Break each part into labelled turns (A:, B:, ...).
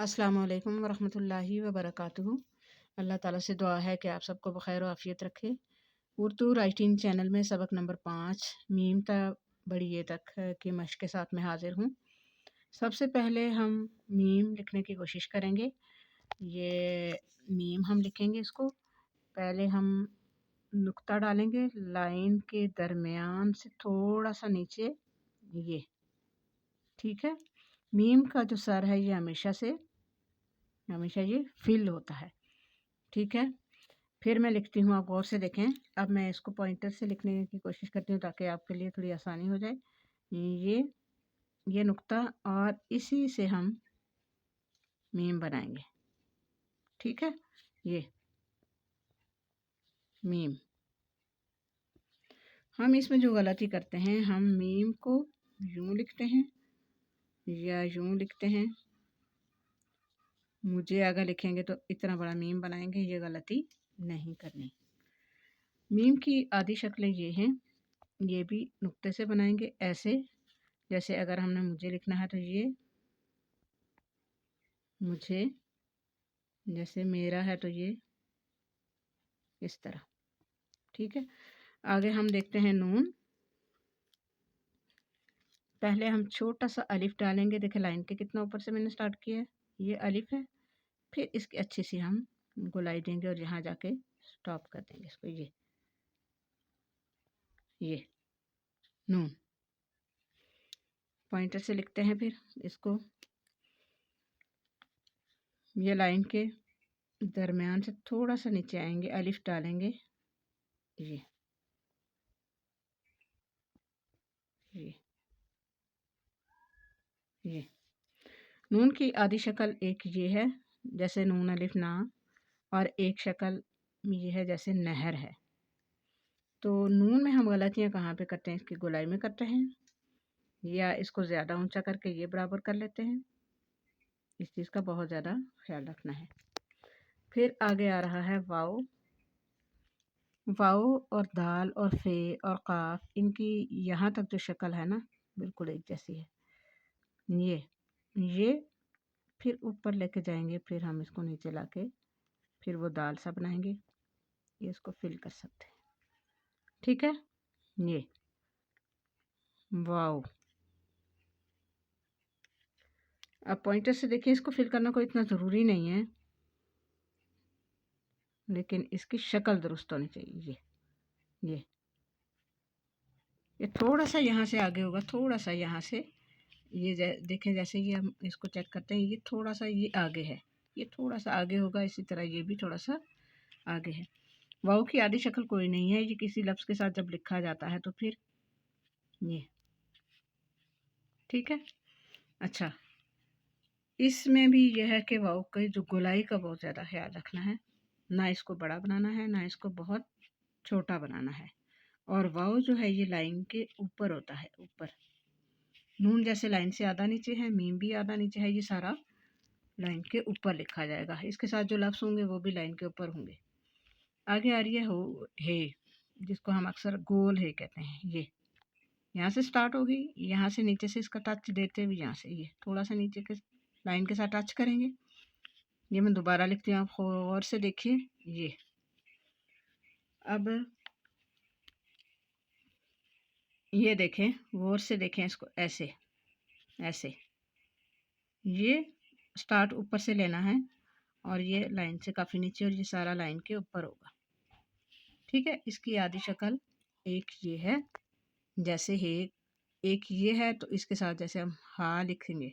A: अस्सलाम वालेकुम वरहमतुल्लाहि वबरकातुहू। अल्लाह ताला से दुआ है कि आप सबको बखैर आफ़ियत रखे। उर्दू राइटिंग चैनल में सबक नंबर 5 मीम ता बड़ी ये तक की मश्क के साथ मैं हाज़िर हूँ। सबसे पहले हम मीम लिखने की कोशिश करेंगे। ये मीम हम लिखेंगे इसको। पहले हम नुक्ता डालेंगे लाइन के दरमियान से थोड़ा-सा नीचे ये, ठीक है? मीम का जो सर है ये हमेशा ये फ़िल होता है, ठीक है? फिर मैं लिखती हूँ, आप गौर से देखें। अब मैं इसको पॉइंटर से लिखने की कोशिश करती हूँ ताकि आपके लिए थोड़ी आसानी हो जाए। ये ये नुक्ता और इसी से हम मीम बनाएँगे, ठीक है? ये मीम। हम इसमें जो गलती करते हैं, हम मीम को यूँ लिखते हैं या यूँ लिखते हैं। मुझे अगर लिखेंगे तो इतना बड़ा मीम बनाएँगे, ये गलती नहीं करनी। मीम की आधी शक्लें ये हैं, ये भी नुक्ते से बनाएँगे ऐसे। जैसे अगर हमने मुझे लिखना है तो ये मुझे, जैसे मेरा है तो ये इस तरह, ठीक है? आगे हम देखते हैं नून। पहले हम छोटा-सा अलिफ डालेंगे। देखिए लाइन के कितना ऊपर से मैंने स्टार्ट किया है, ये अलिफ है। फिर इसकी अच्छी सी हम गोलाई देंगे और यहाँ जाके स्टॉप कर देंगे इसको, ये नून। पॉइंटर से लिखते हैं फिर इसको। ये लाइन के दरमियान से थोड़ा-सा नीचे आएँगे, अलिफ डालेंगे, ये ये ये। नून की आधी शक्ल एक ये है, जैसे नून अलिफ ना, और एक शक्ल ये है जैसे नहर है। तो नून में हम गलतियाँ कहाँ पे करते हैं? इसकी गोलाई में करते हैं या इसको ज़्यादा ऊंचा करके ये बराबर कर लेते हैं। इस चीज़ का बहुत ज़्यादा ख्याल रखना है। फिर आगे आ रहा है वाव। वाव और दाल और फे और काफ, इनकी यहाँ तक जो शक्ल है ना, बिल्कुल एक जैसी है। ये फिर ऊपर लेके जाएंगे, फिर हम इसको नीचे लाके फिर वो दाल सा बनाएंगे। ये इसको फिल कर सकते हैं, ठीक है? ये वाव। अब पॉइंटर से देखिए, इसको फिल करना कोई इतना ज़रूरी नहीं है, लेकिन इसकी शक्ल दुरुस्त होनी चाहिए। ये ये थोड़ा सा यहाँ से आगे होगा, थोड़ा सा यहाँ से। ये देखें, जैसे ये हम इसको चेक करते हैं, ये थोड़ा सा ये आगे है, ये थोड़ा सा आगे होगा। इसी तरह ये भी थोड़ा सा आगे है। वाव की आधी शक्ल कोई नहीं है, ये किसी लफ्ज़ के साथ जब लिखा जाता है तो फिर ये, ठीक है? अच्छा, इसमें भी यह है कि वाव की जो गोलाई का बहुत ज़्यादा ख्याल रखना है। ना इसको बड़ा बनाना है, ना इसको बहुत छोटा बनाना है। और वाव जो है ये लाइन के ऊपर होता है, ऊपर। नून जैसे लाइन से आधा नीचे है, मीम भी आधा नीचे है, ये सारा लाइन के ऊपर लिखा जाएगा। इसके साथ जो लफ्ज़ होंगे वो भी लाइन के ऊपर होंगे। आगे आ रही है हो हे, जिसको हम अक्सर गोल हे कहते हैं। ये यहाँ से स्टार्ट होगी, यहाँ से नीचे से इसका टच देते हुए यहाँ से ये थोड़ा सा नीचे के लाइन के साथ टच करेंगे। ये मैं दोबारा लिखती हूँ, आप गौर से देखिए। ये अब ये देखें, गौर से देखें इसको, ऐसे ऐसे। ये स्टार्ट ऊपर से लेना है और ये लाइन से काफ़ी नीचे, और ये सारा लाइन के ऊपर होगा, ठीक है? इसकी आधी शक्ल एक ये है, जैसे हे। एक ये है तो इसके साथ जैसे हम हा लिखेंगे,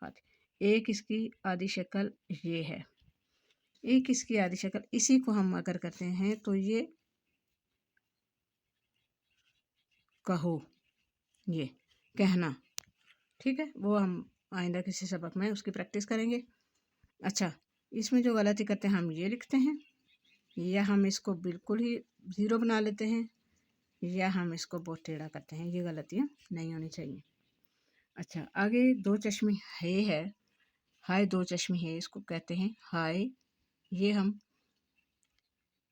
A: हाथ। एक इसकी आधी शक्ल ये है, एक इसकी आधी शक्ल। इसी को हम अगर करते हैं तो ये कहो, ये कहना, ठीक है? वो हम आइंदा किसी सबक में उसकी प्रैक्टिस करेंगे। अच्छा, इसमें जो गलती करते हैं, हम ये लिखते हैं या हम इसको बिल्कुल ही ज़ीरो बना लेते हैं, या हम इसको बहुत टेढ़ा करते हैं। ये गलतियाँ नहीं होनी चाहिए। अच्छा, आगे दो चश्मे है, हाय दो चश्मे है, इसको कहते हैं हाय। ये हम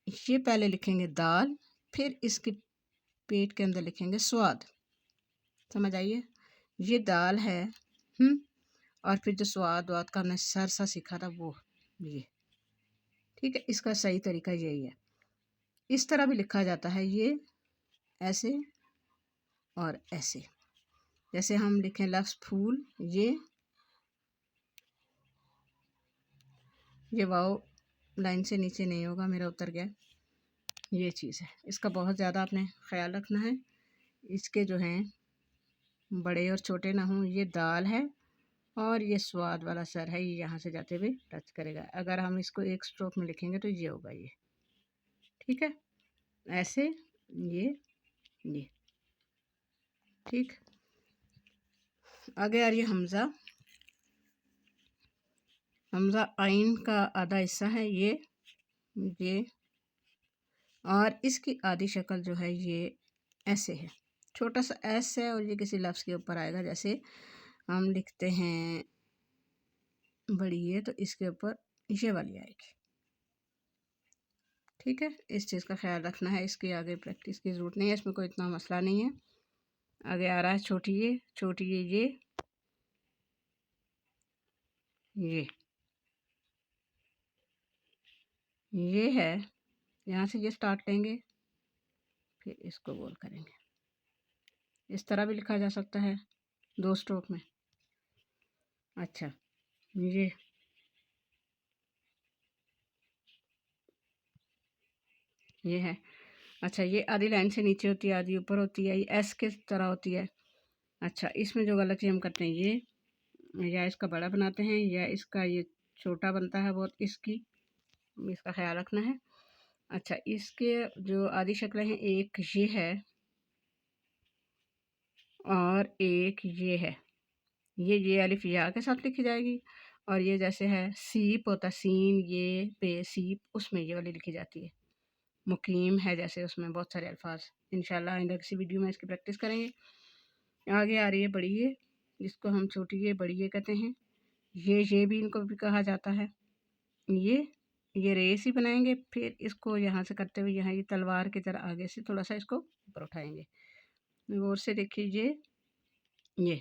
A: ये पहले लिखेंगे दाल, फिर इसके पेट के अंदर लिखेंगे स्वाद। समझ आइए? ये दाल है, और फिर जो स्वाद वाद का हमने सर सा सीखा था वो ये। ठीक है, इसका सही तरीका यही है। इस तरह भी लिखा जाता है, ये ऐसे और ऐसे। जैसे हम लिखें लफ्ज़ फूल, ये वाव लाइन से नीचे नहीं होगा, मेरा उतर गया। ये चीज़ है, इसका बहुत ज़्यादा आपने ख्याल रखना है। इसके जो हैं बड़े और छोटे ना हों। ये दाल है और ये स्वाद वाला सर है, ये यहाँ से जाते हुए टच करेगा। अगर हम इसको एक स्ट्रोक में लिखेंगे तो ये होगा ये। ठीक है, ऐसे ये ठीक। आगे आ रही है हमज़ा। हमज़ा आइन का आधा हिस्सा है ये और इसकी आधी शक्ल जो है ये ऐसे है, छोटा सा एस है और ये किसी लफ्ज़ के ऊपर आएगा। जैसे हम लिखते हैं बड़ी ये, तो इसके ऊपर ये वाली आएगी। ठीक है, इस चीज़ का ख्याल रखना है। इसकी आगे प्रैक्टिस की ज़रूरत नहीं है, इसमें कोई इतना मसला नहीं है। आगे आ रहा है छोटी ये है। यहाँ से ये स्टार्ट लेंगे, फिर इसको गोल करेंगे। इस तरह भी लिखा जा सकता है 2 स्ट्रोक में। अच्छा, ये है। अच्छा, ये आधी लाइन से नीचे होती है, आधी ऊपर होती है, ये एस के तरह होती है। अच्छा, इसमें जो गलती हम करते हैं, ये या इसका बड़ा बनाते हैं या इसका ये छोटा बनता है बहुत, इसका ख्याल रखना है। अच्छा, इसके जो आधी शक्लें हैं, एक ये है और एक ये है। ये अलिफ या के साथ लिखी जाएगी और ये जैसे है सीप होता है, सीन ये पे सीप, उसमें ये वाली लिखी जाती है। मुकीम है जैसे, उसमें बहुत सारे अल्फाज। इंशाल्लाह आइंदा किसी वीडियो में इसकी प्रैक्टिस करेंगे। आगे आ रही है बड़ी ये, जिसको हम छोटी ये बड़ी ये कहते हैं। ये भी इनको भी कहा जाता है। ये रेस ही बनाएंगे, फिर इसको यहाँ से करते हुए यहाँ ये तलवार की तरह आगे से थोड़ा सा इसको ऊपर उठाएंगे। गौर से देखिए, ये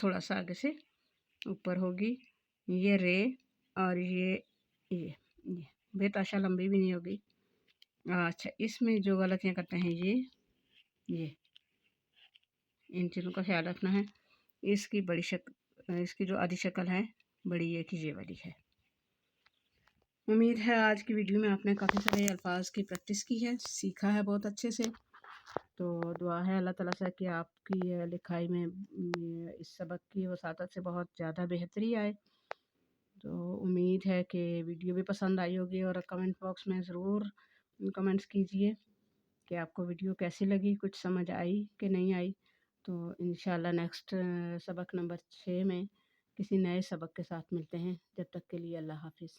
A: थोड़ा सा आगे से ऊपर होगी ये रे, और ये बेताशा लंबी भी नहीं होगी। अच्छा, इसमें जो गलतियाँ करते हैं ये इन चीज़ों का ख्याल रखना है। इसकी जो आधी शक्ल है बड़ी ये की ये वाली है। उम्मीद है आज की वीडियो में आपने काफ़ी सारे अल्फाज की प्रैक्टिस की है, सीखा है बहुत अच्छे से। तो दुआ है अल्लाह ताला से कि आपकी लिखाई में इस सबक की वसातत से बहुत ज़्यादा बेहतरी आए। तो उम्मीद है कि वीडियो भी पसंद आई होगी और कमेंट बॉक्स में ज़रूर कमेंट्स कीजिए कि आपको वीडियो कैसी लगी, कुछ समझ आई कि नहीं आई। तो इंशाल्लाह नेक्स्ट सबक नंबर 6 में किसी नए सबक के साथ मिलते हैं। जब तक के लिए अल्लाह हाफ़िज़।